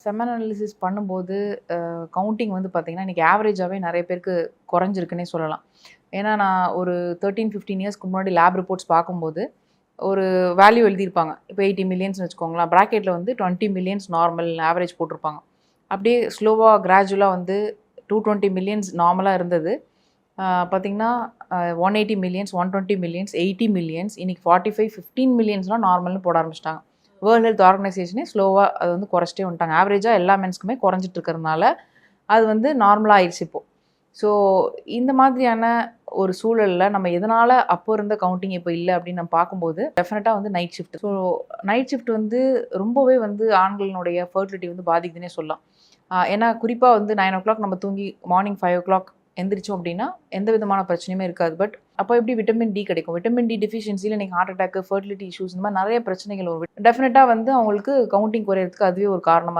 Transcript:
Semen analysis பண்ணும்போது counting வந்து பார்த்தீங்கன்னா, இன்றைக்கி ஆவரேஜாகவே நிறைய பேருக்கு குறைஞ்சிருக்குன்னே சொல்லலாம். ஏன்னா நான் ஒரு 13-15 இயர்ஸ்க்கு முன்னாடி லேப் ரிப்போர்ட்ஸ் பார்க்கும்போது, ஒரு வேல்யூ எழுதியிருப்பாங்க. இப்போ 80 மில்லியன்ஸ்னு வச்சுக்கோங்களேன். ப்ராக்கெட்டில் வந்து 20 மில்லியன்ஸ் நார்மல் ஆவரேஜ் போட்டிருப்பாங்க. அப்படியே ஸ்லோவாக கிராஜுவலாக வந்து 220 மில்லியன்ஸ் நார்மலாக இருந்தது. பார்த்தீங்கன்னா 180 மில்லியன்ஸ், 120 மில்லியன்ஸ், 80 மில்லியன்ஸ், இன்னைக்கு 45, 15 மில்லியன்ஸ்லாம் நார்மல்னு போட ஆரம்பிச்சிட்டாங்க. வேர்ல்டு ஹெல்த் ஆர்கனைசேஷனே ஸ்லோவாக அது வந்து குறைச்சிட்டே வந்துட்டாங்க. ஆவரேஜாக எல்லா மென்ஸ்க்குமே குறைஞ்சிட்டு இருக்கிறதுனால அது வந்து நார்மலாக ஆயிடுச்சு இப்போது. ஸோ இந்த மாதிரியான ஒரு சூழலில் நம்ம எதனால் அப்போ இருந்த கவுண்டிங் இப்போ இல்லை அப்படின்னு நம்ம பார்க்கும்போது டெஃபினட்டாக வந்து night shift. So night shift வந்து ரொம்பவே வந்து ஆண்களினுடைய ஃபர்டிலிட்டி வந்து பாதிக்குதுன்னே சொல்லலாம். ஏன்னா குறிப்பாக வந்து 9 o'clock நம்ம தூங்கி மார்னிங் 5 o'clock எந்திரிச்சோம் அப்படின்னா எந்த விதமான பிரச்சனையுமே இருக்காது. பட் அப்போ எப்படி விட்டமின் டி கிடைக்கும்? விட்டமின் டி டெஃபிஷியன்சியில் இன்றைக்கி ஹார்ட் அட்டாக், ஃபர்டிலிட்டி இஷ்யூஸ் இந்த மாதிரி நிறைய பிரச்சனைகள் வரும். டெஃபினட்டாக வந்து அவங்களுக்கு கவுண்டிங் குறையிறதுக்கு அதுவே ஒரு காரணமாக இருக்கும்.